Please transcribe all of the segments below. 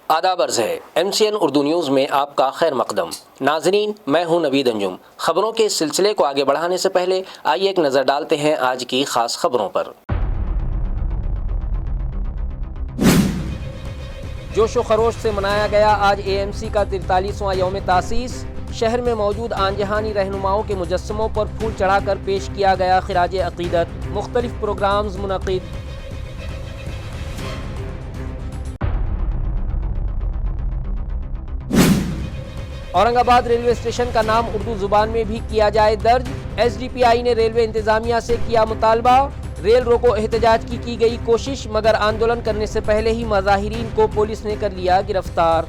آداب عرض ہے MCN اردو نیوز میں آپ کا خیر مقدم۔ ناظرین، میں ہوں نوید انجم۔ خبروں کے سلسلے کو آگے بڑھانے سے پہلے آئیے ایک نظر ڈالتے ہیں آج کی خاص خبروں پر۔ جوش و خروش سے منایا گیا آج AMC کا 43واں یوم تاسیس۔ شہر میں موجود آن جہانی رہنماؤں کے مجسموں پر پھول چڑھا کر پیش کیا گیا خراج عقیدت۔ مختلف پروگرامز منعقد۔ اورنگ آباد ریلوے اسٹیشن کا نام اردو زبان میں بھی کیا جائے درج۔ SDPI نے ریلوے انتظامیہ سے کیا مطالبہ۔ ریل روکو احتجاج کی گئی کوشش، مگر آندولن کرنے سے پہلے ہی مظاہرین کو پولیس نے کر لیا گرفتار۔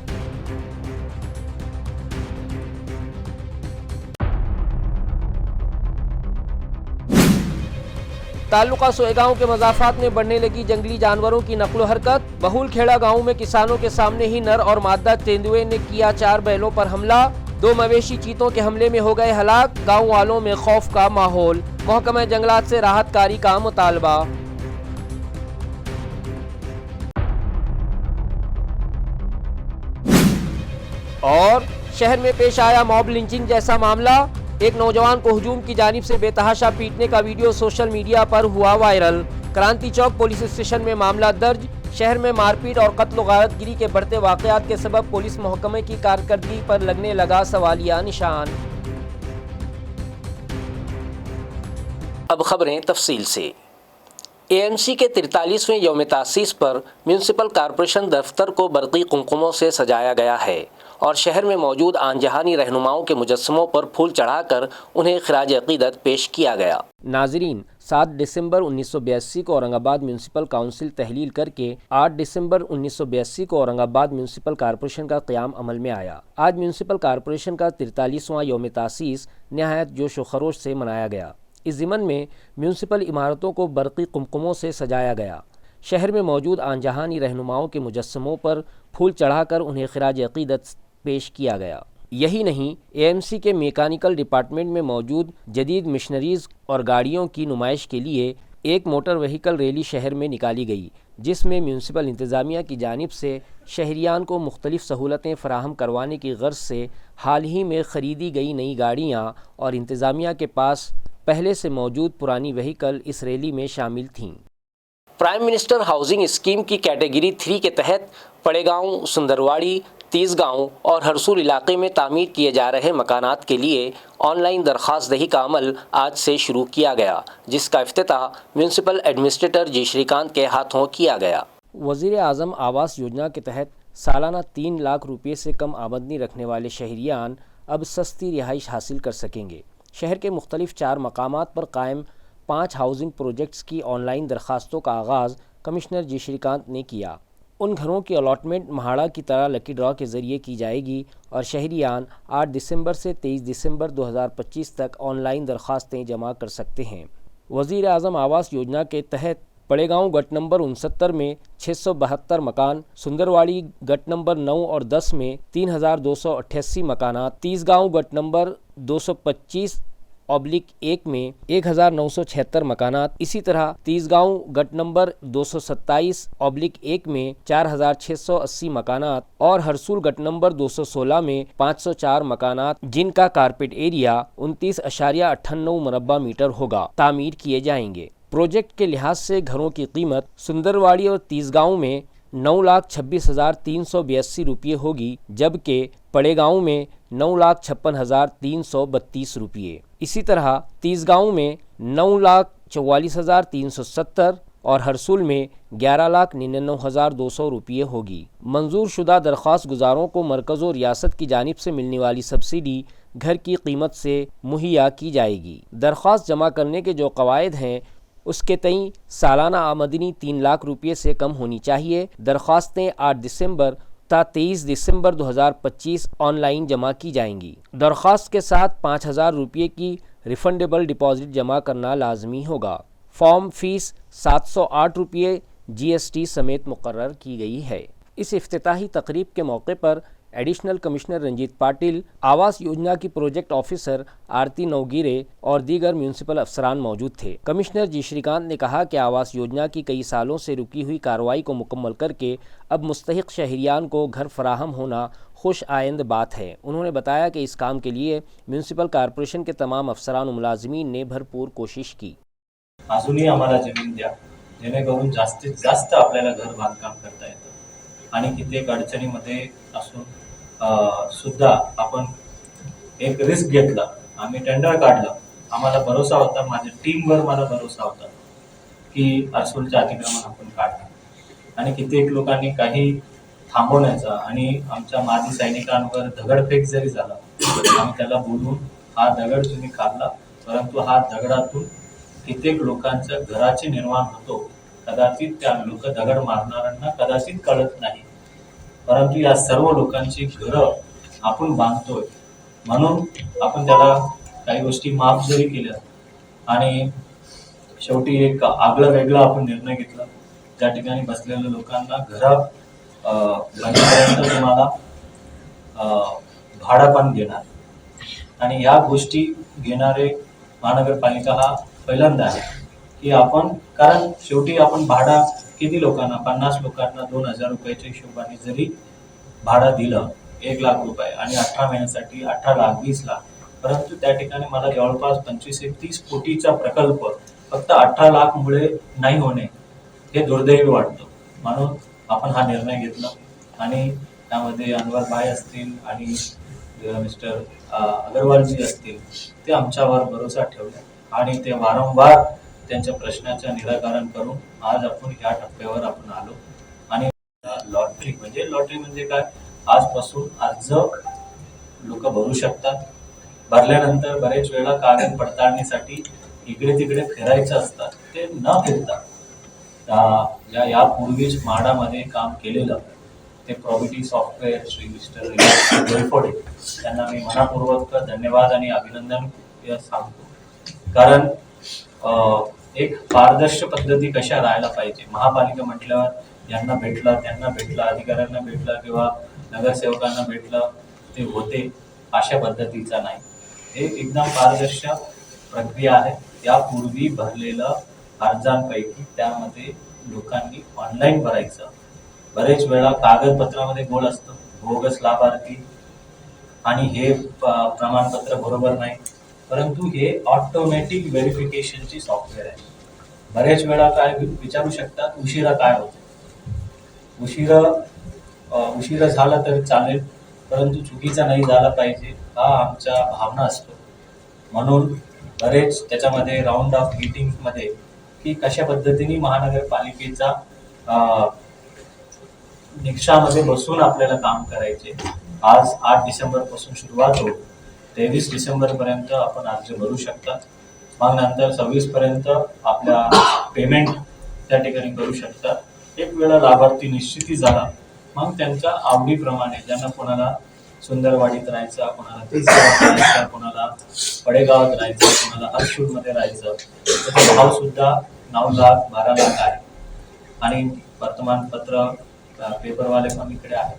تعلقہ سوئے گاؤں کے مضافات میں بڑھنے لگی جنگلی جانوروں کی نقل و حرکت۔ بہول کھیڑا گاؤں میں کسانوں کے سامنے ہی نر اور مادہ تیندوے نے کیا 4 بیلوں پر حملہ۔ 2 مویشی چیتوں کے حملے میں ہو گئے ہلاک۔ گاؤں والوں میں خوف کا ماحول۔ محکمہ جنگلات سے راحت کاری کا مطالبہ۔ اور شہر میں پیش آیا موب لنچنگ جیسا معاملہ۔ ایک نوجوان کو ہجوم کی جانب سے بے تحاشا پیٹنے کا ویڈیو سوشل میڈیا پر ہوا وائرل۔ کرانتی چوک پولیس اسٹیشن میں معاملہ درج۔ شہر میں مار پیٹ اور قتل و غارت گری کے بڑھتے واقعات کے سبب پولیس محکمہ کی کارکردگی پر لگنے لگا سوالیہ نشان۔ اب خبریں تفصیل سے۔ AMC کے 43ویں یوم تاسیس پر میونسپل کارپوریشن دفتر کو برقی قمقموں سے سجایا گیا ہے اور شہر میں موجود آن جہانی رہنماؤں کے مجسموں پر پھول چڑھا کر انہیں خراج عقیدت پیش کیا گیا۔ ناظرین، 7 دسمبر 1982 کو اورنگ آباد میونسپل کونسل تحلیل کر کے 8 دسمبر 1982 کو اورنگ آباد میونسپل کارپوریشن کا قیام عمل میں آیا۔ آج میونسپل کارپوریشن کا 43واں یوم تاسیس نہایت جوش و خروش سے منایا گیا۔ اس ضمن میں میونسپل عمارتوں کو برقی قمقموں سے سجایا گیا۔ شہر میں موجود آن جہانی رہنماؤں کے مجسموں پر پھول چڑھا کر انہیں خراج عقیدت پیش کیا گیا۔ یہی نہیں، AMC کے میکینیکل ڈپارٹمنٹ میں موجود جدید مشنریز اور گاڑیوں کی نمائش کے لیے ایک موٹر وہیکل ریلی شہر میں نکالی گئی، جس میں میونسپل انتظامیہ کی جانب سے شہریان کو مختلف سہولتیں فراہم کروانے کی غرض سے حال ہی میں خریدی گئی نئی گاڑیاں اور انتظامیہ کے پاس پہلے سے موجود پرانی وہیکل اس ریلی میں شامل تھیں۔ پرائم منسٹر ہاؤسنگ اسکیم کی کیٹیگری 3 کے تحت پڑے گاؤں، سندرواڑی، تیز گاؤں اور ہرسول علاقے میں تعمیر کیے جا رہے مکانات کے لیے آن لائن درخواست دہی کا عمل آج سے شروع کیا گیا، جس کا افتتاح میونسپل ایڈمنسٹریٹر جی شری کانت کے ہاتھوں کیا گیا۔ وزیر اعظم آواس یوجنا کے تحت سالانہ 3 لاکھ روپے سے کم آمدنی رکھنے والے شہریان اب سستی رہائش حاصل کر سکیں گے۔ شہر کے مختلف 4 مقامات پر قائم 5 ہاؤسنگ پروجیکٹس کی آن لائن درخواستوں کا آغاز کمشنر جی شری کانت نے کیا۔ ان گھروں کی الاٹمنٹ مہاڑا کی طرح لکی ڈرا کے ذریعے کی جائے گی اور شہریان 8 دسمبر سے 23 دسمبر 2025 تک آن لائن درخواستیں جمع کر سکتے ہیں۔ وزیر اعظم آواس یوجنا کے تحت پڑے گاؤں گٹ نمبر 69 میں 672 مکان، سندرواڑی گٹ نمبر 9 اور 10 میں 3288 مکانات، تیز گاؤں گٹ نمبر 225/1 میں 1976 مکانات، اسی طرح تیز گاؤں گٹ نمبر 227/1 میں 4680 مکانات اور ہرسول گٹ نمبر 216 میں 504 مکانات، جن کا کارپیٹ ایریا 29.98 مربع میٹر ہوگا، تعمیر کیے جائیں گے۔ پروجیکٹ کے لحاظ سے گھروں کی قیمت سندرواڑی اور تیز گاؤں میں 9,26,382 روپے ہوگی، جبکہ پڑے گاؤں میں 9,56,332 روپے۔ اسی طرح تیز گاؤں میں 9,44,370 اور ہرسول میں 11,99,200 روپے ہوگی۔ منظور شدہ درخواست گزاروں کو مرکز و ریاست کی جانب سے ملنے والی سبسڈی گھر کی قیمت سے مہیا کی جائے گی۔ درخواست جمع کرنے کے جو قواعد ہیں، اس کے تئیں سالانہ آمدنی 3 لاکھ روپے سے کم ہونی چاہیے۔ درخواستیں 8 دسمبر تا 23 دسمبر 2025 آن لائن جمع کی جائیں گی۔ درخواست کے ساتھ 5,000 روپے کی ریفنڈیبل ڈپازٹ جمع کرنا لازمی ہوگا۔ فارم فیس 708 روپے GST سمیت مقرر کی گئی ہے۔ اس افتتاحی تقریب کے موقع پر एडिशनल कमिश्नर रंजीत पाटिल, आवास योजना की प्रोजेक्ट ऑफिसर आरती नवगिरे और दीगर म्यूनसिपल अफसरान मौजूद थे। कमिश्नर जी श्रीकांत ने कहा कि आवास योजना की कई सालों से रुकी हुई कार्रवाई को मुकम्मल करके अब मुस्तहिक शहरियान को घर फराहम होना खुश आइंद बात है। उन्होंने बताया कि इस काम के लिए म्यूनसिपल कॉरपोरेशन के तमाम अफसरान और मुलाजिमीन ने भरपूर कोशिश की। अजूनही आम्हाला जमीन द्या, जेणेकरून जास्तीत जास्त आपल्याला घर बांधकाम करता येतं आणि कित्येक अडचणीमध्ये असून सुद्धा आपण एक रिस्क घेतला, आम्ही टेंडर काढलं, आम्हाला भरोसा होता, माझ्या टीमवर मला भरोसा होता की अर्सुलचं अतिक्रमण आपण काढणार आणि कित्येक लोकांनी काही थांबवण्याचा आणि आमच्या माजी सैनिकांवर दगडफेक जरी झाला, आम्ही त्याला बोलून हा दगड तुम्ही काढला, परंतु हा दगडातून कित्येक लोकांच्या घराचे निर्माण होतो। कदाचित त्या लोक दगड मारणाऱ्यांना कदाचित कळत नाही, परंतु या सर्व लोकांची घरं आपण बांधतोय म्हणून आपण त्याला काही गोष्टी माफ जरी केल्या आणि शेवटी एक आगळा वेगळा आपण निर्णय घेतला। त्या ठिकाणी बसलेल्या लोकांना घरं बांधण्यापर्यंत तुम्हाला भाडं पण देणार आणि या गोष्टी घेणारे महानगरपालिका हा पहिल्यांदा आहे की आपण, कारण शेवटी आपण भाडा किती लोकांना, 50 लोकांना 2000 रुपयाच्या हिशोबाने जरी भाडं दिलं 1 लाख रुपये आणि 18 महिन्यासाठी 18 लाख 20 लाख, परंतु त्या ठिकाणी मला जवळपास 25 ते 30 कोटीचा प्रकल्प फक्त 18 लाख मुळे नाही होणे हे दुर्दैवी वाटतं। म्हणून आपण हा निर्णय घेतला आणि त्यामध्ये अनवर भाई असतील आणि मिस्टर अगरवालजी असतील, ते आमच्यावर भरोसा ठेवले आणि ते वारंवार त्यांच्या प्रश्नाचं निराकरण करून आज आपण ह्या टप्प्यावर आपण आलो। आणि लॉटरी म्हणजे काय, आजपासून अर्ज लोक भरू शकतात, भरल्यानंतर बरेच वेळा कागद पडताळणीसाठी इकडे तिकडे फिरायचं असतात, ते न फिरता यापूर्वीच म्हाडामध्ये काम केलेलं ते प्रॉपर्टी सॉफ्टवेअर श्री मिस्टर गोयफोडे त्यांना मी मनापूर्वक धन्यवाद आणि अभिनंदन सांगतो। कारण एक पारदर्शक पद्धती कशा राहायला पाहिजे, महापालिका म्हटल्यावर यांना भेटला त्यांना भेटला, अधिकाऱ्यांना भेटला किंवा नगरसेवकांना भेटला ते होते अशा पद्धतीचा नाही, हे एकदम पारदर्शक प्रक्रिया आहे। यापूर्वी भरलेलं अर्जांपैकी त्यामध्ये लोकांनी ऑनलाईन भरायचं, बरेच वेळा कागदपत्रामध्ये गोळ असतं, बोगस लाभार्थी आणि हे प्रमाणपत्र बरोबर नाही, परंतु हे ऑटोमॅटिक व्हेरिफिकेशनची सॉफ्टवेअर आहे। बरेच वेळा काय विचारू शकतात, उशिरा काय होतं, उशिरा झाला तर चालेल, परंतु चुकीचा नाही झाला पाहिजे हा आमच्या भावना असतो। म्हणून बरेच त्याच्यामध्ये राऊंड ऑफ मीटिंग मध्ये की कशा पद्धतीने महानगरपालिकेचा निकषामध्ये बसून आपल्याला काम करायचे। आज 8 डिसेंबर पासून सुरुवात होईल, 23 डिसेंबर पर्यंत आपण अर्ज भरू शकता, मग नंतर 26 पर्यंत आपल्या पेमेंट त्या ठिकाणी करू शकता। एक वेळा लाभार्थी निश्चिती झाला, मग त्यांच्या आवडीप्रमाणे ज्यांना कोणाला सुंदरवाडीत राहायचं, कोणाला तिसगावात राहायचं, कोणाला पडेगावात राहायचं, कोणाला हरसूरमध्ये राहायचं, त्याचा भाव सुद्धा 9 लाख 12 लाख आहे आणि वर्तमानपत्र पेपरवाले पण इकडे आहे।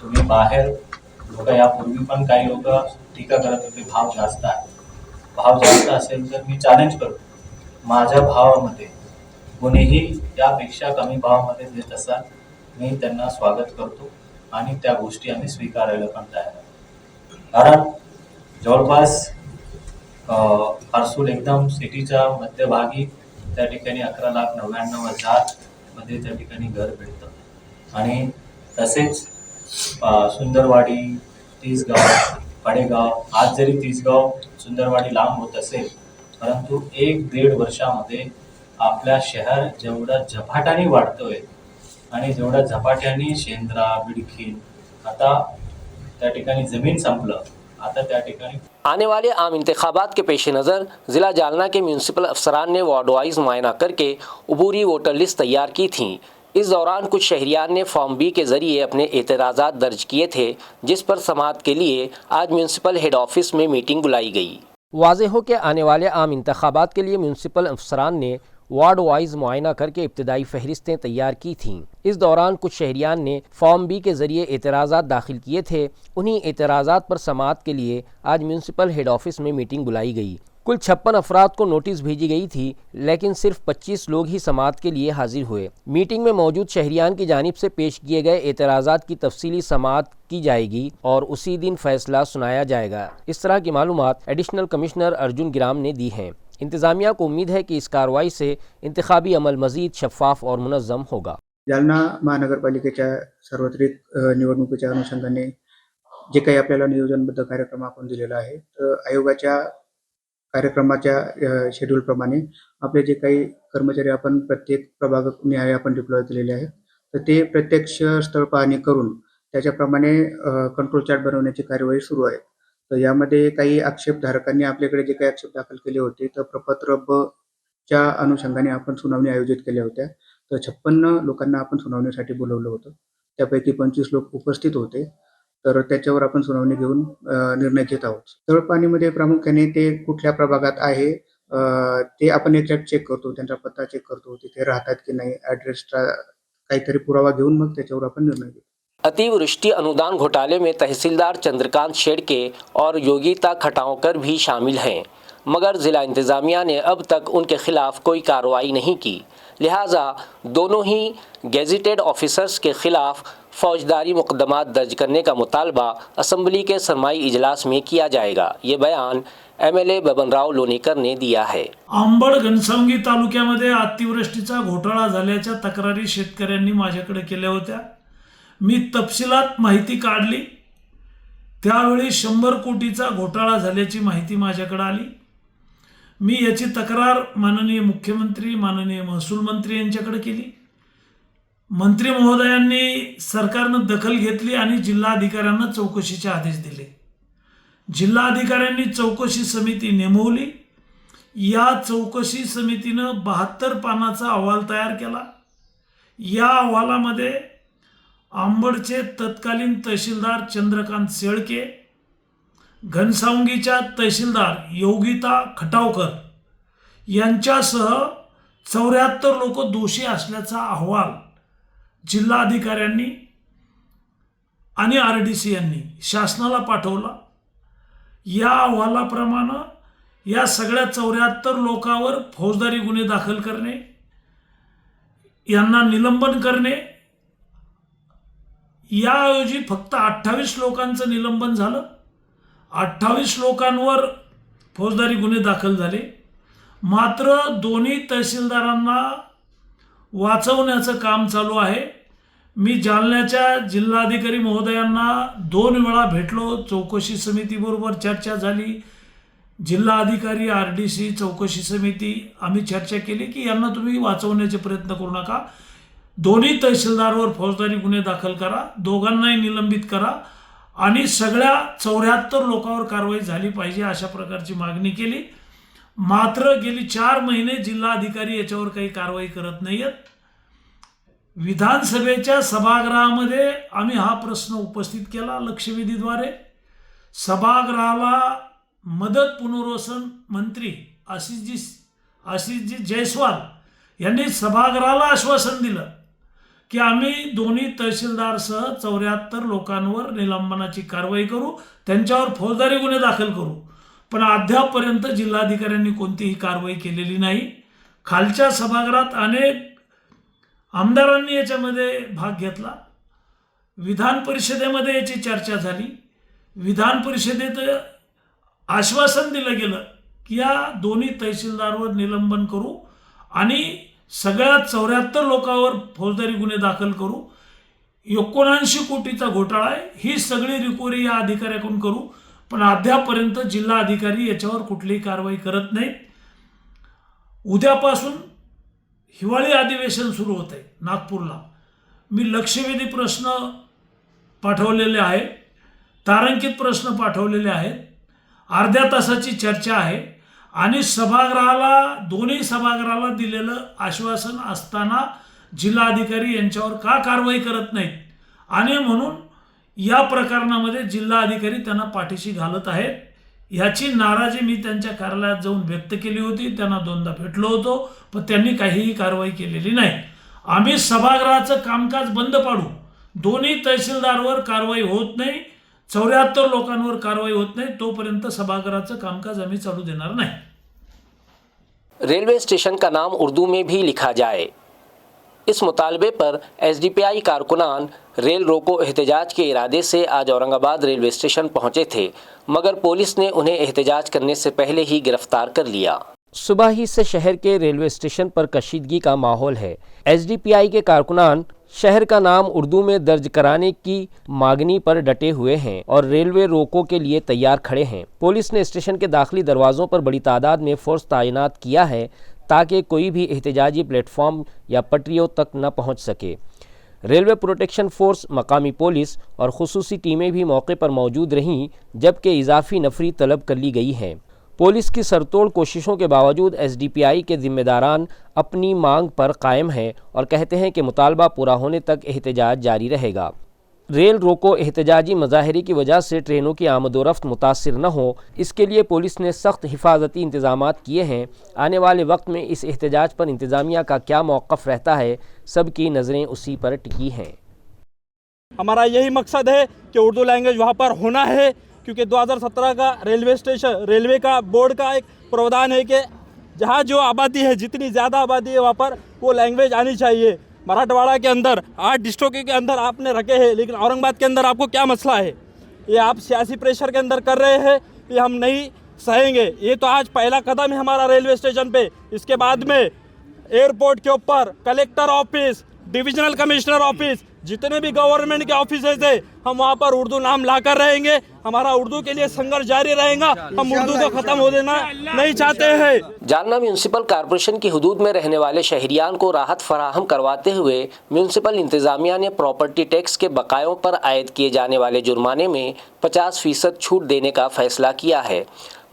तुम्ही बाहेर लोक यापूर्वी पण काही लोक टीका करत होते भाव जास्त आहे, भाव जास्त असेल तर मी चॅलेंज करतो, माझ्या भावामध्ये कोणीही त्यापेक्षा कमी भावामध्ये देत असाल मी त्यांना स्वागत करतो आणि त्या गोष्टी आम्ही स्वीकारायला पण तयार आहे। कारण जवळपास अर्सुल एकदम सिटीच्या मध्यभागी त्या ठिकाणी 11,99,000 मध्ये त्या ठिकाणी घर भेटतं आणि तसेच सुंदरवाडी, तिसगाव, पडेगाव, आज जरी तिसगाव सुंदरवाडी लांब होत असेल, परंतु 1-1.5 वर्षामध्ये आपल्या शहर जेवढा झपाट्याने वाढतोय आणि जेवढा झपाट्याने शेंद्रा, बिडखीन, आता त्या ठिकाणी जमीन संपलं, आता त्या ठिकाणी आने वाले आम इंतखाबात के पेश नज़र ज़िला जालना के म्यूनसिपल अफसरान ने वार्ड वाइज मुआयना करके अबूरी वोटर लिस्ट तैयार की थी। इस दौरान कुछ शहरियान ने फॉर्म बी के ज़रिए अपने एतराज़ात दर्ज किए थे, जिस पर समाअत के लिए आज म्यूनसिपल हेड ऑफिस में मीटिंग बुलाई गई। वाज़ेह हो कि आने वाले आम इंतखाबात के लिए म्यूनसिपल अफसरान ने वार्ड वाइज मुआयना करके इब्तदाई फहरिस्तें तैयार की थीं। इस दौरान कुछ शहरियान ने फॉर्म बी के जरिए एतराज़ात दाखिल किए थे। उन्हीं एतराज़ात पर समाअत के लिए आज म्यूनसिपल हेड ऑफिस में मीटिंग बुलाई गई। कुल 56 अफराद को नोटिस भेजी गई थी, लेकिन सिर्फ 25 लोग ही समाअत के लिए हाजिर हुए। मीटिंग में मौजूद शहरियान की जानिब से पेश किए गए एतराज़ात की तफसीली समाअत की जाएगी और उसी दिन फैसला सुनाया जाएगा। इस तरह की मालूमात एडिशनल कमिश्नर अर्जुन गिराम ने दी हैं। इंतज़ामिया को उम्मीद है कि इस कार्रवाई से इंतखाबी अमल मज़ीद शफ़ाफ और मुनज़्ज़म होगा। जालना महानगरपालिकेच्या सार्वत्रिक निवडणुकीच्या अनुषंगाने जे काही आपल्याला नियोजनबद्ध कार्यक्रम आपण दिलेला आहे, तर आयोगाच्या कार्यक्रमाच्या शेड्यूलप्रमाणे आपले जे काही कर्मचारी आपण प्रत्येक प्रभागनिहाय आपण डिप्लॉय केलेले आहेत, तर ते प्रत्यक्ष स्थळ पाहणी करून त्याच्याप्रमाणे कंट्रोल चार्ट बनवण्याची कार्यवाही सुरू आहे. तर यामध्ये काही आक्षेपधारकांनी आपल्याकडे जे काही आक्षेप दाखल केले होते, तर प्रपत्र ब च्या अनुषंगाने आपण सुनावणी आयोजित केल्या होत्या. तर 56 लोकांना आपण सुनावणीसाठी बोलवलं होतं. त्यापैकी 25 लोक उपस्थित होते. तर त्याच्यावर आपण सुनावणी घेऊन निर्णय घेत आहोत. तळपाणीमध्ये प्रामुख्याने ते कुठल्या प्रभागात आहे ते आपण एक्झॅक्ट चेक करतो, त्यांचा पत्ता चेक करतो, तिथे राहतात की नाही, ॲड्रेसचा काहीतरी पुरावा घेऊन मग त्याच्यावर आपण निर्णय घेतो. अतिवृष्टि अनुदान घोटाले में तहसीलदार चंद्रकांत शेड़के और योगिता खटावकर भी शामिल हैं, मगर ज़िला इंतज़ामिया ने अब तक उनके खिलाफ कोई कार्रवाई नहीं की। लिहाजा दोनों ही गेजेटेड ऑफिसर्स के खिलाफ फौजदारी मुकदमात दर्ज करने का मुतालबा असम्बली के सरमाई इजलास में किया जाएगा। ये बयान MLA बबनराव लोणीकर ने दिया है। अंबड घनसावंगी तालुक्यामध्ये अतिवृष्टीचा घोटाळा झाल्याच्या तक्रारी शेतकऱ्यांनी माझ्याकडे केल्या होत्या। मी तपशिलात माहिती काढली, त्यावेळी 100 कोटीचा घोटाळा झाल्याची माहिती माझ्याकडे आली। मी याची तक्रार माननीय मुख्यमंत्री, माननीय महसूल मंत्री यांच्याकडे केली। मंत्री महोदयांनी सरकारनं दखल घेतली आणि जिल्हाधिकाऱ्यांना चौकशीचे आदेश दिले। जिल्हाधिकाऱ्यांनी चौकशी समिती नेमवली। या चौकशी समितीनं 72 पानाचा अहवाल तयार केला। या अहवालामध्ये अंबडचे तत्कालीन तहसीलदार चंद्रकांत शेळके, घनसावंगीच्या तहसीलदार योगिता खटावकर यांच्यासह 74 लोक दोषी असल्याचा अहवाल जिल्हाधिकाऱ्यांनी आणि RDC यांनी शासनाला पाठवला। या अहवालाप्रमाणे या सगळ्या 74 लोकांवर फौजदारी गुन्हे दाखल करणे, यांना निलंबन करणे, याऐवजी फक्त 28 लोकांचं निलंबन झालं। 28 लोकांवर फौजदारी गुन्हे दाखल झाले। मात्र दोन्ही तहसीलदारांना वाचवण्याचं काम चालू आहे। मी जालन्याच्या जिल्हाधिकारी महोदयांना 2 वेळा भेटलो, चौकशी समितीबरोबर चर्चा झाली। जिल्हाधिकारी, RDC, चौकशी समिती आम्ही चर्चा केली की यांना तुम्ही वाचवण्याचे प्रयत्न करू नका, दोन्ही तहसीलदारवर फौजदारी गुन्हे दाखल करा, दोघांनाही निलंबित करा आणि सगळ्या 74 लोकांवर कारवाई झाली पाहिजे, अशा प्रकारची मागणी केली। मात्र गेली 4 महिने जिल्हाधिकारी याच्यावर काही कारवाई करत नाहीयेत। विधानसभेच्या सभागृहामध्ये आम्ही हा प्रश्न उपस्थित केला लक्षवेधीद्वारे। सभागृहाला मदत पुनर्वसन मंत्री आशिषजी जयस्वाल यांनी सभागृहाला आश्वासन दिलं की आम्ही दोन्ही तहसीलदारसह 74 लोकांवर निलंबनाची कारवाई करू, त्यांच्यावर फौजदारी गुन्हे दाखल करू। पण अद्यापपर्यंत जिल्हाधिकाऱ्यांनी कोणतीही कारवाई केलेली नाही। खालच्या सभागृहात अनेक आमदारांनी याच्यामध्ये भाग घेतला। विधान परिषदेमध्ये याची चर्चा झाली। विधान परिषदेत आश्वासन दिलं गेलं की या दोन्ही तहसीलदारवर निलंबन करू आणि सगळ्या 74 लोकांवर फौजदारी गुन्हे दाखल करू। 79 कोटीचा घोटाळा आहे, ही सगळी रिकव्हरी या अधिकाऱ्याकडून करू। पण अद्यापपर्यंत जिल्हा अधिकारी याच्यावर कुठलीही कारवाई करत नाहीत। उद्यापासून हिवाळी अधिवेशन सुरू होत आहे नागपूरला। मी लक्षवेधी प्रश्न पाठवलेले आहेत, तारांकित प्रश्न पाठवलेले आहेत, अर्ध्या तासाची चर्चा आहे आणि सभागृहाला, दोन्ही सभागृहाला दिलेलं आश्वासन असताना जिल्हाधिकारी यांच्यावर का कारवाई करत नाहीत आणि म्हणून या प्रकरणामध्ये जिल्हाधिकारी त्यांना पाठीशी घालत आहेत। याची नाराजी मी त्यांच्या कार्यालयात जाऊन व्यक्त केली होती. त्यांना 2दा भेटलो होतो, पण त्यांनी काहीही कारवाई केलेली नाही. आम्ही सभागृहाचं कामकाज बंद पाडू, दोन्ही तहसीलदारवर कारवाई होत नाही, 74 लोकांवर कारवाई होत नाही, तोपर्यंत सभागृहाचं कामकाज आम्ही चालू देणार नाही. रेलवे स्टेशन का नाम उर्दू में भी लिखा जाए, इस मुतालबे पर एसडीपीआई कारकुनान रेल रोको एहतजाज के इरादे से आज औरंगाबाद रेलवे स्टेशन पहुंचे थे, मगर पुलिस ने उन्हें एहतजाज करने से पहले ही गिरफ्तार कर लिया. सुबह ही से शहर के रेलवे स्टेशन पर कशीदगी का माहौल है. एसडीपीआई के कारकुनान शहर का नाम उर्दू में दर्ज कराने की मांगनी पर डटे हुए हैं और रेलवे रोको के लिए तैयार खड़े हैं. पुलिस ने स्टेशन के दाखिली दरवाज़ों पर बड़ी तादाद में फोर्स तैनात किया है ताकि कोई भी एहतजाजी प्लेटफॉर्म या पटरियों तक न पहुंच सके. रेलवे प्रोटेक्शन फोर्स, मकामी पुलिस और खुसूसी टीमें भी मौके पर मौजूद रहीं, जबकि इजाफी नफरी तलब कर ली गई है. पुलिस की सरतोड़ कोशिशों के बावजूद एसडीपीआई के जिम्मेदारान अपनी मांग पर कायम हैं और कहते हैं कि मुतालबा पूरा होने तक एहतजाज जारी रहेगा. रेल रोको एहतजाजी मज़ाहिरे की वजह से ट्रेनों की आमदोरफ्त मुतासिर न हो, इसके लिए पुलिस ने सख्त हिफाजती इंतजामात किए हैं. आने वाले वक्त में इस एहतजाज पर इंतज़ामिया का क्या मौक़िफ़ रहता है, सबकी नज़रें उसी पर टिकी हैं. हमारा यही मकसद है कि उर्दू लैंग्वेज वहाँ पर होना है, क्योंकि 2017 का रेलवे का बोर्ड का एक प्रावधान है कि जहाँ जो आबादी है, जितनी ज़्यादा आबादी है वहाँ पर वो लैंग्वेज आनी चाहिए. मराठवाड़ा के अंदर 8 डिस्ट्रिक्ट के अंदर आपने रखे हैं, लेकिन औरंगाबाद के अंदर आपको क्या मसला है? ये आप सियासी प्रेशर के अंदर कर रहे हैं, ये हम नहीं सहेंगे. ये तो आज पहला कदम है हमारा रेलवे स्टेशन पे. इसके बाद में एयरपोर्ट के ऊपर collector office, divisional commissioner office, जितने भी गवर्नमेंट के ऑफिसेज है, हम वहाँ पर उर्दू नाम लाकर रहेंगे. हमारा उर्दू के लिए संघर्ष जारी रहेगा. हम उर्दू को खत्म हो देना नहीं चाहते हैं. जालना म्यूनसिपल कॉरपोरेशन की हदूद में रहने वाले शहरियान को राहत फराहम करवाते हुए म्यूनसिपल इंतज़ामिया ने प्रॉपर्टी टैक्स के बकायों पर आयद किए जाने वाले जुर्माने में 50% छूट देने का फैसला किया है,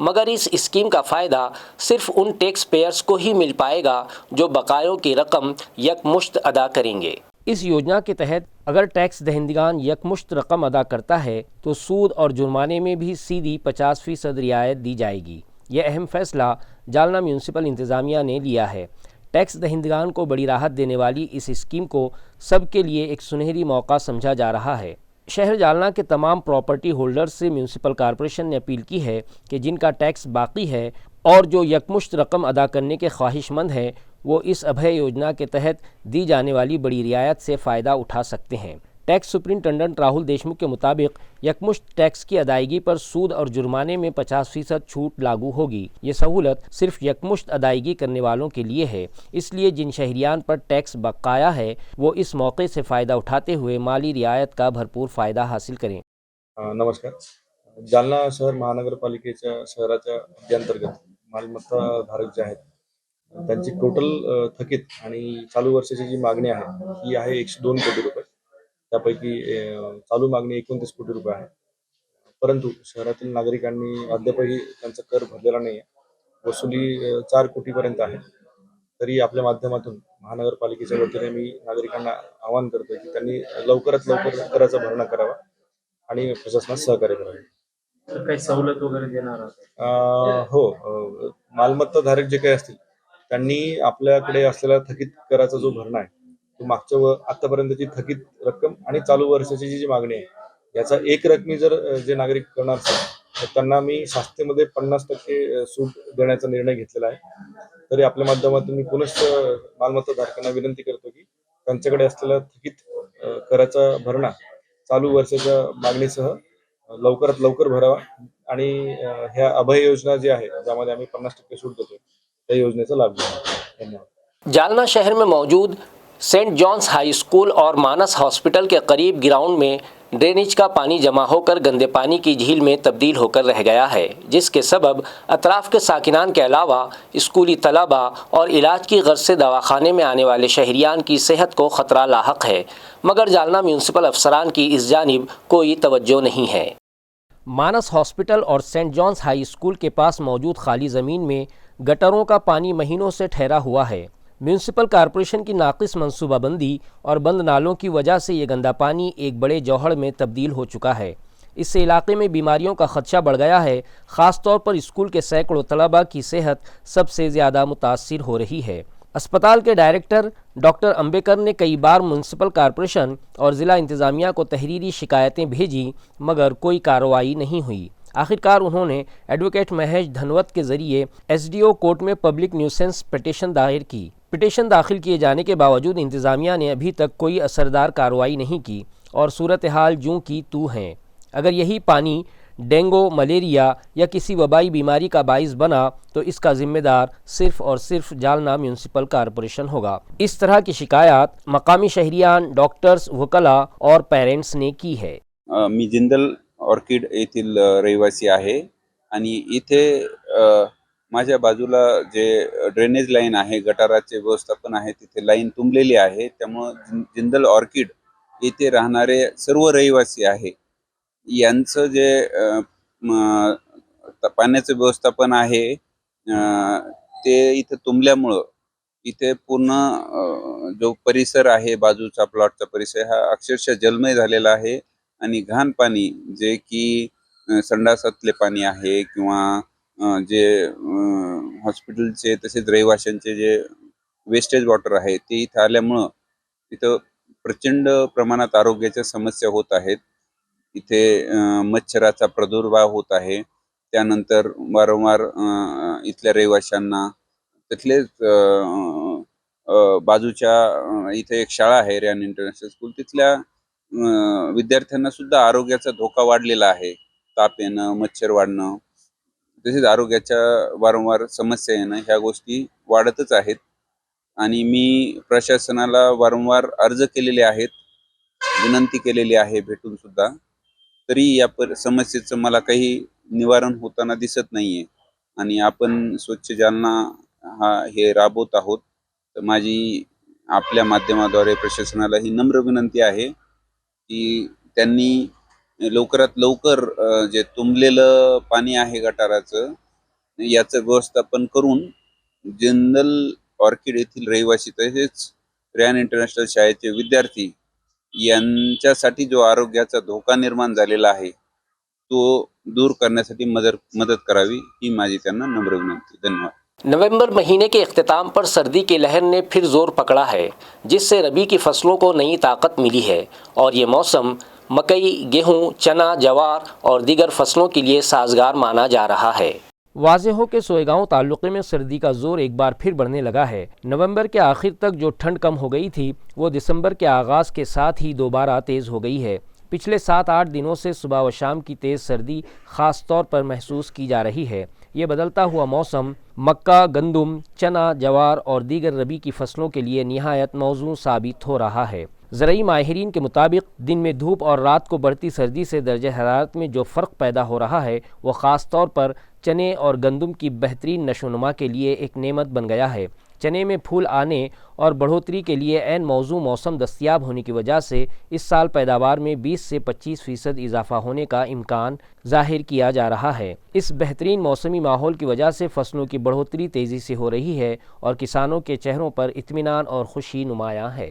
मगर इस स्कीम का फ़ायदा सिर्फ उन टैक्स पेयर्स को ही मिल पाएगा जो बकायों की रकम यकमुश्त अदा करेंगे. इस योजना के तहत अगर टैक्स दहिंदगान यकमुश्त रकम अदा करता है तो सूद और जुर्माने में भी सीधी 50% रियायत दी जाएगी. यह अहम फैसला जालना म्यूनसिपल इंतज़ामिया ने लिया है. टैक्स दहिंदगान को बड़ी राहत देने वाली इस स्कीम को सबके लिए एक सुनहरी मौका समझा जा रहा है. शहर जालना के तमाम प्रॉपर्टी होल्डर्स से म्यूनसिपल कॉरपोरेशन ने अपील की है कि जिनका टैक्स बाकी है और जो यकमुश्त रकम अदा करने के ख्वाहिशमंद हैं, वो इस अभय योजना के तहत दी जाने वाली बड़ी रियायत से फ़ायदा उठा सकते हैं. टैक्स सुपरिंटेंडेंट राहुल देशमुख के मुताबिक यकमुश्त टैक्स की अदायगी पर सूद और जुर्माने में 50% छूट लागू होगी. ये सहूलत सिर्फ यकमुश्त अदायगी करने वालों के लिए है, इसलिए जिन शहरियान पर टैक्स बकाया है वो इस मौके से फ़ायदा उठाते हुए माली रियायत का भरपूर फ़ायदा हासिल करें. नमस्कार. जालना शहर महानगरपालिकेच्या शहराच्या अध्यंतर्गत मालमत्ता धारक जे आहेत त्यांची टोटल थकीत आणि चालू वर्षाची जी मागणी आहे ही आहे 102 कोटी रुपये. त्यापैकी चालू मागणी 29 कोटी रुपये आहे. परंतु शहरातील नागरिकांनी अद्यापही त्यांचा कर भरलेला नाही आहे. वसुली 4 कोटीपर्यंत आहे. तरी आपल्या माध्यमातून महानगरपालिकेच्या वतीने मी नागरिकांना आवाहन करतो की त्यांनी लवकरात लवकर कराचा भरणा करावा आणि प्रशासनास सहकार्य करावे. काही सवलत वगैरे देणार आहात? हो, मालमत्ता धारक जे काही असतील त्यांनी आपल्याकडे असलेला थकीत कराचा जो भरणा आहे तो मागच्या आतापर्यंतची थकीत रक्कम आणि चालू वर्षाची जी मागणी आहे याचा एक रकमी जर जे नागरिक करणार असेल तर त्यांना मी शास्तीमध्ये 50% सूट देण्याचा निर्णय घेतलेला आहे. तरी आपल्या माध्यमातून मी पुनश्च मालमत्ता धारकांना विनंती करतो की त्यांच्याकडे असलेला थकीत कराचा भरणा चालू वर्षाच्या मागणीसह लवकरात लवकर भरावा आणि ह्या अभय योजना जी आहे ज्यामध्ये आम्ही 50% सूट देतो त्या योजनेचा लाभ घ्यावा. धन्यवाद. जालना शहर में मौजूद सेंट जॉन्स हाई स्कूल और मानस हॉस्पिटल के करीब ग्राउंड में ड्रेनेज का पानी जमा होकर गंदे पानी की झील में तब्दील होकर रह गया है, जिसके सबब अतराफ के साकिनान के अलावा स्कूली तलबा और इलाज की गर्ज से दवाखाने में आने वाले शहरियान की सेहत को ख़तरा लाहक है, मगर जालना म्यूनसिपल अफसरान की इस जानिब कोई तवज्जो नहीं है. मानस हॉस्पिटल और सेंट जॉन्स हाई स्कूल के पास मौजूद खाली ज़मीन में गटरों का पानी महीनों से ठहरा हुआ है. म्यूनसिपल कॉरपोरेशन की नाक़िस मनसूबाबंदी और बंद नालों की वजह से ये गंदा पानी एक बड़े जौहड़ में तब्दील हो चुका है. اس سے علاقے میں بیماریوں کا خدشہ بڑھ گیا ہے، خاص طور پر اسکول کے سینکڑوں طلباء کی صحت سب سے زیادہ متاثر ہو رہی ہے۔ اسپتال کے ڈائریکٹر ڈاکٹر امبیکر نے کئی بار میونسپل کارپوریشن اور ضلع انتظامیہ کو تحریری شکایتیں بھیجی مگر کوئی کارروائی نہیں ہوئی۔ آخرکار انہوں نے ایڈوکیٹ مہیش دھنوت کے ذریعے ایس ڈی او کورٹ میں پبلک نیوسنس پٹیشن دائر کی۔ پٹیشن داخل کیے جانے کے باوجود انتظامیہ نے ابھی تک کوئی اثردار کارروائی نہیں کی اور صورتحال جوں کی توں ہیں۔ اگر یہی پانی ڈینگو، ملیریا یا کسی وبائی بیماری کا باعث بنا تو اس کا ذمہ دار صرف اور صرف جالنہ میونسپل کارپوریشن ہوگا۔ اس طرح کی شکایات مقامی شہریان، ڈاکٹرز، وکلاء اور پیرنٹس نے کی ہے۔ मी जिंदल ऑर्किड येथील रहिवासी आहे आणि इथे माझ्या बाजूला जे ड्रेनेज लाईन आहे, गटाराचे व्यवस्थापन आहे, तिथे लाईन तुंबलेली आहे। त्यामुळे जिंदल ऑर्किड येथे राहणारे सर्व रहिवासी आहे यांचं जे पाण्याचं व्यवस्थापन आहे ते इथे तुंबल्यामुळं इथे पूर्ण जो परिसर आहे, बाजूचा प्लॉटचा परिसर हा अक्षरशः जलमय झालेला आहे आणि घाण पाणी जे की संडासातले पाणी आहे किंवा जे हॉस्पिटलचे तसेच रहिवाशांचे जे वेस्टेज वॉटर आहे ते इथे आल्यामुळं इथं प्रचंड प्रमाणात आरोग्याच्या समस्या होत आहेत। इथे मच्छराचा प्रादुर्भाव होत आहे। त्यानंतर वारंवार इथल्या रहिवाशांना तिथलेच बाजूच्या इथे एक शाळा आहे रॅन इंटरनॅशनल स्कूल, तिथल्या विद्यार्थ्यांना सुद्धा आरोग्याचा धोका वाढलेला आहे। ताप येणं, मच्छर वाढणं, तसेच आरोग्याच्या वारंवार समस्या येणं ह्या गोष्टी वाढतच आहेत आणि मी प्रशासनाला वारंवार अर्ज केलेले आहेत, विनंती केलेली आहे भेटून सुद्धा, तरी या समस्येचं मला काही निवारण होताना दिसत नाहीये आणि आपण स्वच्छ जालना हे राबवत आहोत। तर माझी आपल्या माध्यमाद्वारे प्रशासनाला ही नम्र विनंती आहे की त्यांनी लवकरात लवकर जे तुंबलेलं पाणी आहे गटाराचं याचं व्यवस्थापन करून जिंदल ऑर्किड येथील रहिवासी तसेच रॅन इंटरनॅशनल शाळेचे विद्यार्थी यांच्यासाठी जो आरोग्याचा धोका निर्माण झालेला आहे तो दूर करण्यासाठी मदत करावी ही माझी त्यांना नम्र विनंती। धन्यवाद। नवंबर महीने के इख्तिताम पर सर्दी की लहर ने फिर जोर पकड़ा है, जिससे रबी की फसलों को नई ताकत मिली है और ये मौसम मकई, गेहूं, चना, जवार और दीगर फसलों के लिए साजगार माना जा रहा है। वाज़ेह हो कि सोएगांव ताल्लुक़े में सर्दी का ज़ोर एक बार फिर बढ़ने लगा है। नवंबर के आखिर तक जो ठंड कम हो गई थी वो दिसंबर के आगाज़ के साथ ही दोबारा तेज़ हो गई है। पिछले 7-8 दिनों से सुबह व शाम की तेज़ सर्दी ख़ास तौर पर महसूस की जा रही है। ये बदलता हुआ मौसम मक्का, गंदुम, चना, जवार और दीगर रबी की फसलों के लिए निहायत मौजूद साबित हो रहा है। ज़रई माहिरीन के मुताबिक दिन में धूप और रात को बढ़ती सर्दी से दर्जे हरारत में जो फ़र्क पैदा हो रहा है वो ख़ास तौर पर चने और गंदुम की बेहतरीन नशोनुमा के लिए एक नेमत बन गया है। चने में फूल आने और बढ़ोतरी के लिए ऐन मौजू मौसम दस्तयाब होने की वजह से इस साल पैदावार में 20 से 25% इजाफा होने का इम्कान ज़ाहिर किया जा रहा है। इस बेहतरीन मौसमी माहौल की वजह से फसलों की बढ़ोतरी तेज़ी से हो रही है और किसानों के चेहरों पर इत्मीनान और खुशी नुमायां है।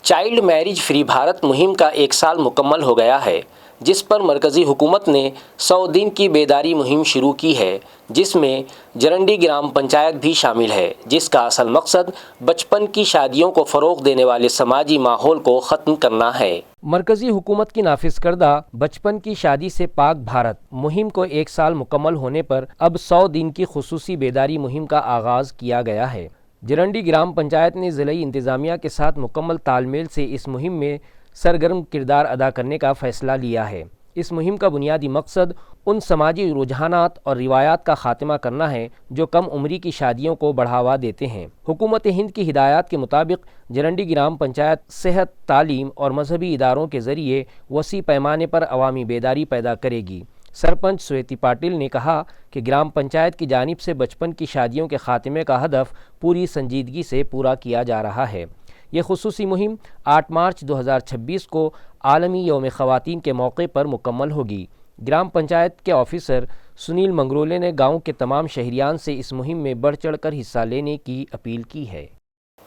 चाइल्ड मैरिज फ्री भारत मुहिम का 1 साल मुकम्मल हो गया है, जिस पर मरकज़ी हुकूमत ने 100 दिन की बेदारी मुहिम शुरू की है, जिसमें जरंडी ग्राम पंचायत भी शामिल है, जिसका असल मकसद बचपन की शादियों को फ़रोग़ देने वाले समाजी माहौल को ख़त्म करना है। मरकज़ी हुकूमत की नाफिज करदा बचपन की शादी से पाक भारत मुहिम को 1 साल मुकम्मल होने पर अब 100 दिन की खुसूसी बेदारी मुहिम का आगाज़ किया गया है। जरंडी ग्राम पंचायत ने ज़िलाई इंतज़ामिया के साथ मुकम्मल तालमेल से इस मुहिम में सरगर्म किरदार अदा करने का फ़ैसला लिया है। इस मुहिम का बुनियादी मकसद उन समाजी रुझानात और रिवायात का ख़ात्मा करना है जो कम उम्री की शादियों को बढ़ावा देते हैं। हुकूमत हिंद की हिदायत के मुताबिक जरंडी ग्राम पंचायत सेहत, तालीम और मजहबी इदारों के ज़रिए वसी पैमाने पर अवामी बेदारी पैदा करेगी। सरपंच स्वेति पाटिल ने कहा कि ग्राम पंचायत की जानिब से बचपन की शादियों के ख़ात्मे का हदफ पूरी संजीदगी से पूरा किया जा रहा है। ये खुसूसी मुहिम 8 मार्च 2026 को आलमी यौम ख़वातीन के मौके पर मुकम्मल होगी। ग्राम पंचायत के ऑफिसर सुनील मंगरोले ने गांव के तमाम शहरियान से इस मुहिम में बढ़ चढ़ कर हिस्सा लेने की अपील की है।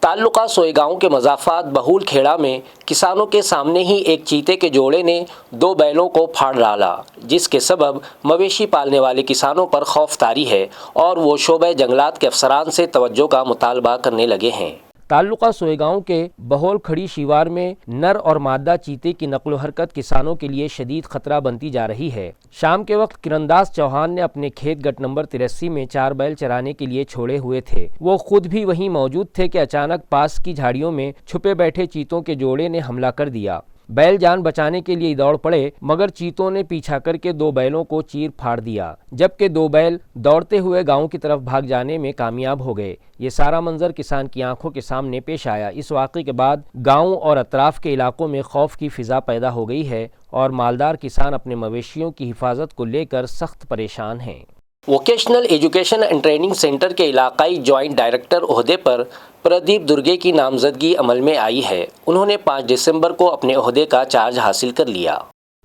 تعلقہ سوئی گاؤں کے مضافات بہول کھیڑا میں کسانوں کے سامنے ہی ایک چیتے کے جوڑے نے 2 بیلوں کو پھاڑ ڈالا، جس کے سبب مویشی پالنے والے کسانوں پر خوف طاری ہے اور وہ شعبہ جنگلات کے افسران سے توجہ کا مطالبہ کرنے لگے ہیں۔ تعلقہ سوئی گاؤں کے بہول کھڑی شیوار میں نر اور مادہ چیتے کی نقل و حرکت کسانوں کے لیے شدید خطرہ بنتی جا رہی ہے۔ شام کے وقت کرنداس چوہان نے اپنے کھیت گٹ نمبر 83 میں 4 بیل چرانے کے لیے چھوڑے ہوئے تھے۔ وہ خود بھی وہیں موجود تھے کہ اچانک پاس کی جھاڑیوں میں چھپے بیٹھے چیتوں کے جوڑے نے حملہ کر دیا۔ بیل جان بچانے کے لیے دوڑ پڑے، مگر چیتوں نے پیچھا کر کے 2 بیلوں کو چیر پھاڑ دیا، جبکہ 2 بیل دوڑتے ہوئے گاؤں کی طرف بھاگ جانے میں کامیاب ہو گئے۔ یہ سارا منظر کسان کی آنکھوں کے سامنے پیش آیا۔ اس واقعے کے بعد گاؤں اور اطراف کے علاقوں میں خوف کی فضا پیدا ہو گئی ہے اور مالدار کسان اپنے مویشیوں کی حفاظت کو لے کر سخت پریشان ہیں۔ Vocational education and training centre کے علاقائی جوائنٹ ڈائریکٹر عہدے پر پردیپ درگے کی نامزدگی عمل میں آئی ہے۔ انہوں نے 5 دسمبر کو اپنے عہدے کا چارج حاصل کر لیا۔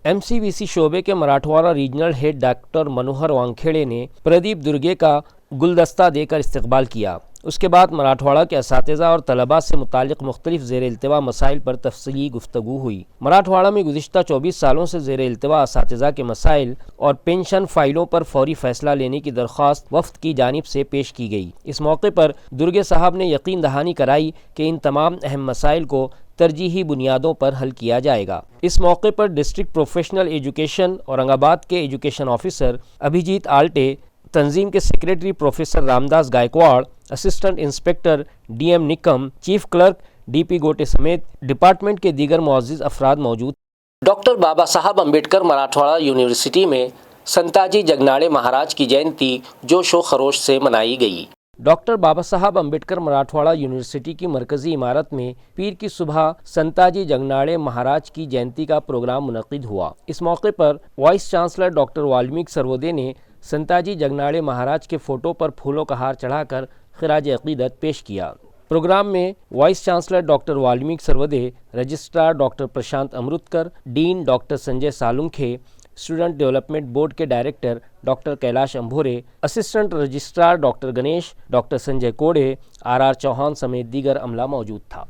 MCVC شعبے کے Marathwada regional head doctor Manohar Wankhede نے پردیپ درگے کا گلدستہ دے کر استقبال کیا۔ اس کے بعد مراٹھواڑہ کے اساتذہ اور طلباء سے متعلق مختلف زیر التواء مسائل پر تفصیلی گفتگو ہوئی۔ مراٹھواڑہ میں گزشتہ 24 سالوں سے زیر التواء اساتذہ کے مسائل اور پینشن فائلوں پر فوری فیصلہ لینے کی درخواست وفد کی جانب سے پیش کی گئی۔ اس موقع پر درگے صاحب نے یقین دہانی کرائی کہ ان تمام اہم مسائل کو ترجیحی بنیادوں پر حل کیا جائے گا۔ اس موقع پر district professional education Aurangabad کے ایجوکیشن آفیسر ابھیجیت آلٹے، تنظیم کے secretary professor Ramdas Gaikwad, assistant inspector DM Nikam, chief clerk DP Gote سمیت ڈپارٹمنٹ کے دیگر معزز افراد موجود۔ ڈاکٹر بابا صاحب امبیڈکر مراٹھواڑہ یونیورسٹی میں سنتاجی جگناڑے مہاراج کی جینتی جوش و خروش سے منائی گئی۔ ڈاکٹر بابا صاحب امبیڈکر مراٹھواڑہ یونیورسٹی کی مرکزی عمارت میں پیر کی صبح سنتاجی جگناڑے مہاراج کی جینتی کا پروگرام منعقد ہوا۔ اس موقع پر voice chancellor doctor Valmik Sarvodaya نے سنتاجی جگناڑے مہاراج کے فوٹو پر پھولوں کا ہار چڑھا کر خراج عقیدت پیش کیا۔ پروگرام میں vice chancellor doctor Valmik Sarode, registrar doctor Prashant Amritkar, dean doctor Sanjay Salunkhe, student development board کے director doctor Kailash Ambhore, assistant registrar doctor Ganesh, doctor Sanjay Kode, RR Chauhan سمیت دیگر عملہ موجود تھا۔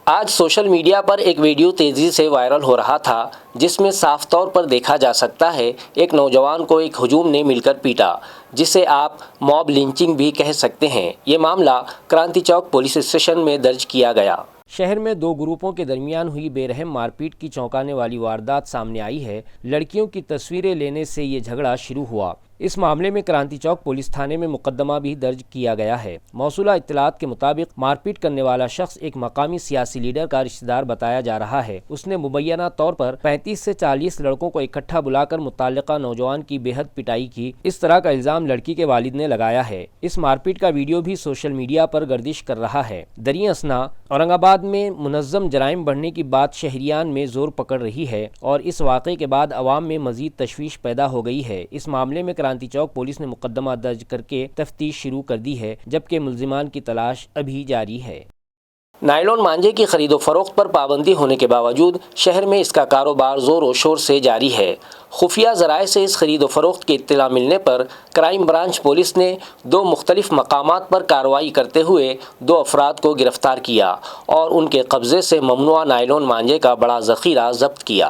آج سوشل میڈیا پر ایک ویڈیو تیزی سے وائرل ہو رہا تھا جس میں صاف طور پر دیکھا جا سکتا ہے ایک نوجوان کو ایک ہجوم نے مل کر پیٹا، جسے آپ موب لنچنگ بھی کہہ سکتے ہیں۔ یہ معاملہ کرانتی چوک پولیس اسٹیشن میں درج کیا گیا۔ شہر میں 2 گروپوں کے درمیان ہوئی بے رحم مار پیٹ کی چونکانے والی واردات سامنے آئی ہے۔ لڑکیوں کی تصویریں لینے سے یہ جھگڑا شروع ہوا۔ اس معاملے میں کرانتی چوک پولیس تھانے میں مقدمہ بھی درج کیا گیا ہے۔ موصولہ اطلاعات کے مطابق مار پیٹ کرنے والا شخص ایک مقامی سیاسی لیڈر کا رشتہ دار بتایا جا رہا ہے۔ اس نے مبینہ طور پر 35 سے 40 لڑکوں کو اکٹھا بلا کر متعلقہ نوجوان کی بے حد پٹائی کی۔ اس طرح کا الزام لڑکی کے والد نے لگایا ہے۔ اس مار پیٹ کا ویڈیو بھی سوشل میڈیا پر گردش کر رہا ہے۔ دریں اثنا اورنگ آباد میں منظم جرائم بڑھنے کی بات شہریان میں زور پکڑ رہی ہے اور اس واقعے کے بعد عوام میں مزید تشویش پیدا ہو گئی ہے۔ اس معاملے میں کرانتی چوک پولیس نے مقدمہ درج کر کے تفتیش شروع کر دی ہے، جبکہ ملزمان کی تلاش ابھی جاری ہے۔ نائلون مانجے کی خرید و فروخت پر پابندی ہونے کے باوجود شہر میں اس کا کاروبار زور و شور سے جاری ہے۔ خفیہ ذرائع سے اس خرید و فروخت کی اطلاع ملنے پر کرائم برانچ پولیس نے 2 مختلف مقامات پر کارروائی کرتے ہوئے 2 افراد کو گرفتار کیا اور ان کے قبضے سے ممنوعہ نائلون مانجے کا بڑا ذخیرہ ضبط کیا۔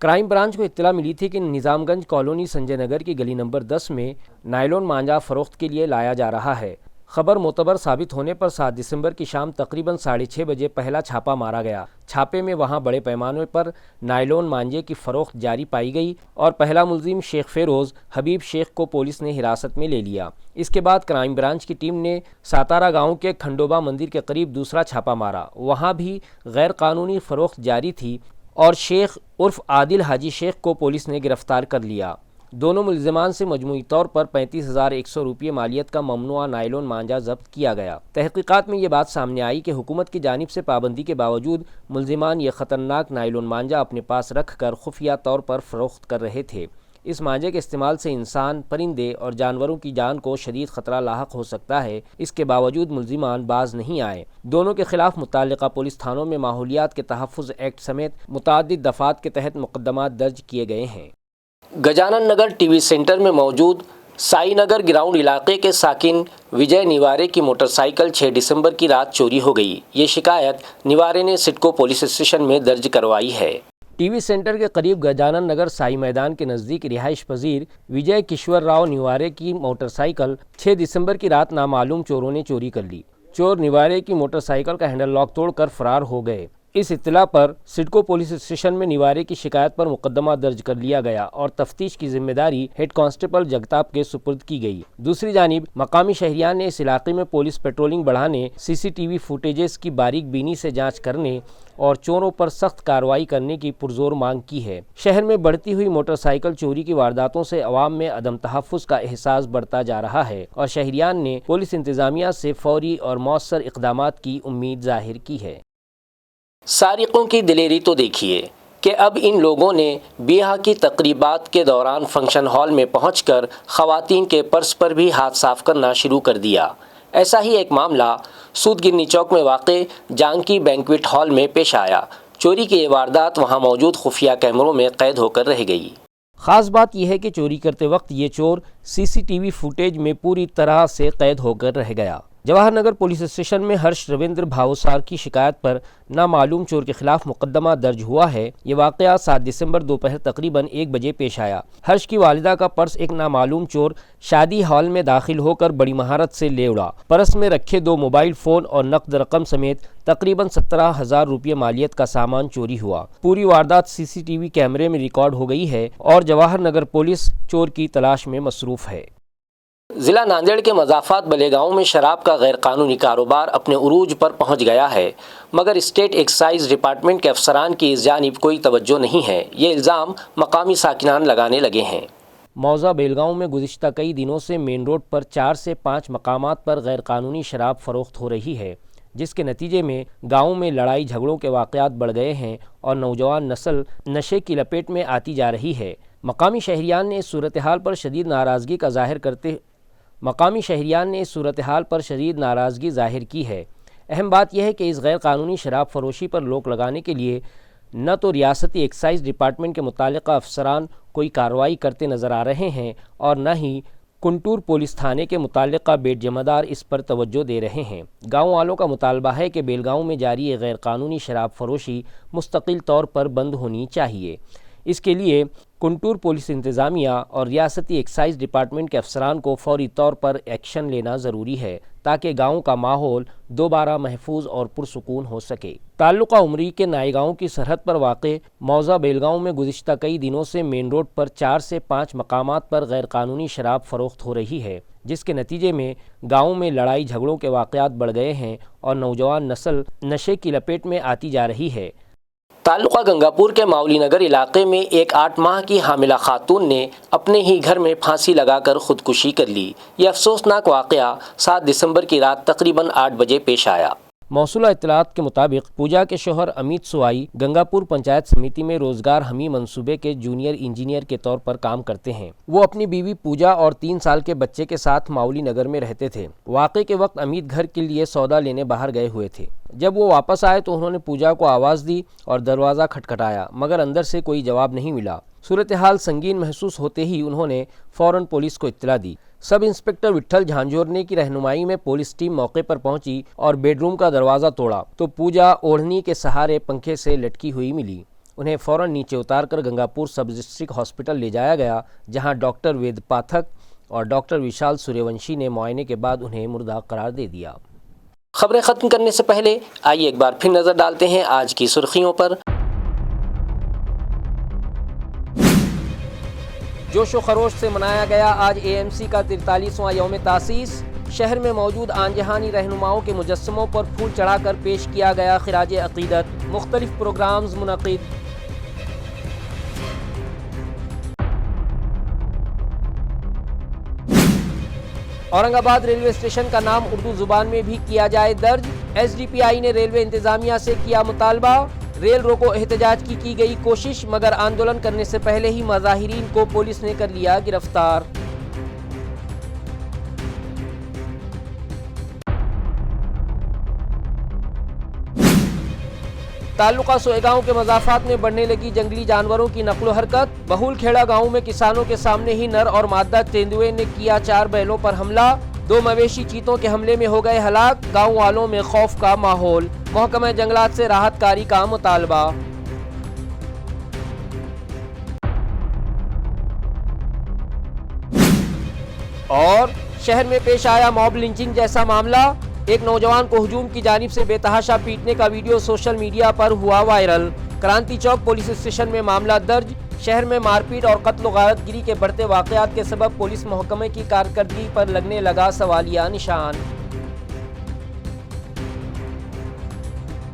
کرائم برانچ کو اطلاع ملی تھی کہ نظام گنج کالونی سنجے نگر کی گلی نمبر 10 میں نائلون مانجا فروخت کے لیے لایا جا رہا ہے۔ خبر معتبر ثابت ہونے پر 7 دسمبر کی شام تقریباً 6:30 بجے پہلا چھاپا مارا گیا۔ چھاپے میں وہاں بڑے پیمانے پر نائلون مانجے کی فروخت جاری پائی گئی اور پہلا ملزم شیخ فیروز حبیب شیخ کو پولیس نے حراست میں لے لیا۔ اس کے بعد کرائم برانچ کی ٹیم نے ساتارا گاؤں کے کھنڈوبا مندر کے قریب دوسرا چھاپا مارا۔ وہاں بھی غیر قانونی فروخت جاری تھی اور شیخ عرف عادل حاجی شیخ کو پولیس نے گرفتار کر لیا۔ دونوں ملزمان سے مجموعی طور پر 35,100 روپے مالیت کا ممنوعہ نائلون مانجا ضبط کیا گیا۔ تحقیقات میں یہ بات سامنے آئی کہ حکومت کی جانب سے پابندی کے باوجود ملزمان یہ خطرناک نائلون مانجا اپنے پاس رکھ کر خفیہ طور پر فروخت کر رہے تھے۔ اس مانجے کے استعمال سے انسان، پرندے اور جانوروں کی جان کو شدید خطرہ لاحق ہو سکتا ہے۔ اس کے باوجود ملزمان باز نہیں آئے۔ دونوں کے خلاف متعلقہ پولیس تھانوں میں ماحولیات کے تحفظ ایکٹ سمیت متعدد دفعات کے تحت مقدمات درج کیے گئے ہیں۔ Gajanan Nagar T V centre میں موجود साई नगर ग्राउंड इलाके के साकिन विजय निवारे की मोटरसाइकिल 6 दिसंबर की रात चोरी हो गई। ये शिकायत निवारे ने सिडको पुलिस स्टेशन में दर्ज करवाई है। टीवी सेंटर के करीब गजानन नगर साई मैदान के नज़दीक रिहाइश पजीर विजय किश्वर राव निवारे की मोटरसाइकिल 6 दिसंबर की रात नामालूम चोरों ने चोरी कर ली। चोर निवारे की मोटरसाइकिल का हैंडल लॉक तोड़कर फरार हो गए। इस इत्तला पर सिडको पुलिस स्टेशन में निवारे की शिकायत पर मुकदमा दर्ज कर लिया गया और तफ्तीश की जिम्मेदारी हेड कांस्टेबल जगताप के सुपुर्द की गई। दूसरी जानिब मकामी शहरियान ने इस इलाके में पुलिस पेट्रोलिंग बढ़ाने, सीसीटीवी फुटेजेस की बारीक बीनी से जांच करने और चोरों पर सख्त कार्रवाई करने की पुरजोर मांग की है। शहर में बढ़ती हुई मोटरसाइकिल चोरी की वारदातों से अवाम में अदम तहफ़्फ़ुज़ का एहसास बढ़ता जा रहा है और शहरियान ने पुलिस इंतज़ामिया से फौरी और मौसर इक़दामात की उम्मीद जाहिर की है। सारिकों की दिलेरी तो देखिए कि अब इन लोगों ने बियाह की तकरीबात के दौरान फंक्शन हॉल में पहुंचकर ख़वातीन के पर्स पर भी हाथ साफ करना शुरू कर दिया। ऐसा ही एक मामला सूदगिरनी चौक में वाक़े जानकी बैंक्वेट हॉल में पेश आया। चोरी की ये वारदात वहां मौजूद खुफिया कैमरों में कैद होकर रह गई। ख़ास बात यह है कि चोरी करते वक्त ये चोर सीसीटीवी फुटेज में पूरी तरह से कैद होकर रह गया। जवाहर नगर पुलिस स्टेशन में हर्ष रविंद्र भावसार की शिकायत पर नामालूम चोर के खिलाफ मुकदमा दर्ज हुआ है। ये वाक़या 7 दिसंबर दोपहर तकरीबन 1 बजे पेश आया। हर्ष की वालिदा का पर्स एक नामालूम चोर शादी हॉल में दाखिल होकर बड़ी महारत से ले उड़ा। पर्स में रखे 2 मोबाइल फ़ोन और नकद रकम समेत तकरीबन 17,000 रुपये मालियत का सामान चोरी हुआ। पूरी वारदात सीसीटीवी कैमरे में रिकॉर्ड हो गई है और जवाहर नगर पुलिस चोर की तलाश में मसरूफ़ है। ज़िला नांदेड़ के मज़ाफ़ात बलेगांव में शराब का गैरकानूनी कारोबार अपने उरूज पर पहुंच गया है, मगर स्टेट एक्साइज डिपार्टमेंट के अफसरान की इस जानिब कोई तवज्जो नहीं है। ये इल्ज़ाम मकामी साकिनान लगाने लगे हैं। मौज़ा बेलगांव में गुज़िश्ता कई दिनों से मेन रोड पर 4 से 5 मकामात पर गैरकानूनी शराब फ़रोख्त हो रही है, जिसके नतीजे में गाँव में लड़ाई झगड़ों के वाक़यात बढ़ गए हैं और नौजवान नस्ल नशे की लपेट में आती जा रही है। मकामी शहरियान ने इस सूरत हाल पर शदीद नाराज़गी ज़ाहिर की है। अहम बात यह है कि इस गैर कानूनी शराब फरोशी पर रोक लगाने के लिए न तो रियासती एक्साइज डिपार्टमेंट के मुताल्लिक़ा अफसरान कोई कार्रवाई करते नज़र आ रहे हैं और न ही कुंटूर पुलिस थाने के मुताल्लिक़ा बेट जमादार इस पर तवज्जो दे रहे हैं। गाँव वालों का मुतालबा है कि बेलगांव में जारी ये गैर कानूनी शराब फरोशी मुस्तकिल तौर पर बंद होनी चाहिए। इसके लिए कुंटूर पुलिस इंतज़ामिया और रियासती एक्साइज डिपार्टमेंट के अफसरान को फौरी तौर पर एक्शन लेना ज़रूरी है ताकि गाँव का माहौल दोबारा महफूज और पुरसुकून हो सके। ताल्लुका उमरी के नायगांव की सरहद पर वाक़े मौज़ा बेलगांव में गुज़िश्ता कई दिनों से मेन रोड पर 4 से 5 मकामात पर गैरकानूनी शराब फ़रोख्त हो रही है, जिसके नतीजे में गाँव में लड़ाई झगड़ों के वाक़यात बढ़ गए हैं और नौजवान नस्ल नशे की लपेट में आती जा रही है। ताल्लुका गंगापुर के मावली नगर इलाके में एक 8 माह की हामिला खातून ने अपने ही घर में फांसी लगाकर खुदकुशी कर ली। यह अफसोसनाक वाक़या 7 दिसंबर की रात तकरीबन 8 बजे पेश आया। मौसूला इत्तलात के मुताबिक पूजा के शोहर अमित सुवाई गंगापुर पंचायत समिति में रोजगार हमी मंसूबे के जूनियर इंजीनियर के तौर पर काम करते हैं। वो अपनी बीवी पूजा और 3 साल के बच्चे के साथ मावली नगर में रहते थे। वाक़े के वक्त अमित घर के लिए सौदा लेने बाहर गए हुए थे। जब वो वापस आए तो उन्होंने पूजा को आवाज़ दी और दरवाज़ा खटखटाया, मगर अंदर से कोई जवाब नहीं मिला। सूरत हाल संगीन महसूस होते ही उन्होंने फ़ौरन पुलिस को इत्तला दी। सब इंस्पेक्टर विट्ठल झांझोरने की रहनुमाई में पुलिस टीम मौके पर पहुंची और बेडरूम का दरवाज़ा तोड़ा तो पूजा ओढ़नी के सहारे पंखे से लटकी हुई मिली। उन्हें फ़ौरन नीचे उतारकर गंगापुर सब डिस्ट्रिक्ट हॉस्पिटल ले जाया गया, जहां डॉक्टर वेद पाठक और डॉक्टर विशाल सूर्यवंशी ने मुआयने के बाद उन्हें मुर्दा करार दे दिया। खबरें ख़त्म करने से पहले आइए एक बार फिर नज़र डालते हैं आज की सुर्खियों पर। जोशो खरोश से मनाया गया आज एएमसी का 43वां यौम तासीस। शहर में मौजूद आनजहानी रहनुमाओं के मुजस्समों पर फूल चढ़ाकर पेश किया गया खिराज अकीदत। मुख्तलिफ प्रोग्राम्स मुनक़िद। औरंगाबाद रेलवे स्टेशन का नाम उर्दू जुबान में भी किया जाए दर्ज। एसडीपीआई ने रेलवे इंतजामिया से किया मुतालबा। रेल रोको एहतजाज की गई कोशिश, मगर आंदोलन करने से पहले ही मुजाहिरीन को पुलिस ने कर लिया गिरफ्तार। ताल्लुका सोएगांव के मज़ाफ़ात में बढ़ने लगी जंगली जानवरों की नक्लो हरकत। बहुल खेड़ा गांव में किसानों के सामने ही नर और मादा तेंदुए ने किया 4 बैलों पर हमला। 2 मवेशी चीतों के हमले में हो गए हलाक। गांव वालों में खौफ का माहौल। महकमा जंगलात से राहतकारी का मुतालबा। और शहर में पेश आया मॉब लिंचिंग जैसा मामला। एक नौजवान को हुजूम की जानिब से बेतहाशा पीटने का वीडियो सोशल मीडिया पर हुआ वायरल। क्रांति चौक पुलिस स्टेशन में मामला दर्ज। शहर में मारपीट और कत्ल व गारतगिरी के बढ़ते वाक़यात के सबब पुलिस महकमे की कारकर्दगी पर लगने लगा सवालिया निशान।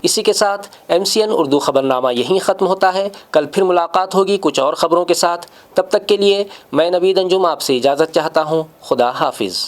इसी के साथ MCN उर्दू खबरनामा यहीं ख़त्म होता है। कल फिर मुलाकात होगी कुछ और ख़बरों के साथ। तब तक के लिए मैं नवीद अंजुम आपसे इजाज़त चाहता हूँ। खुदा हाफिज़।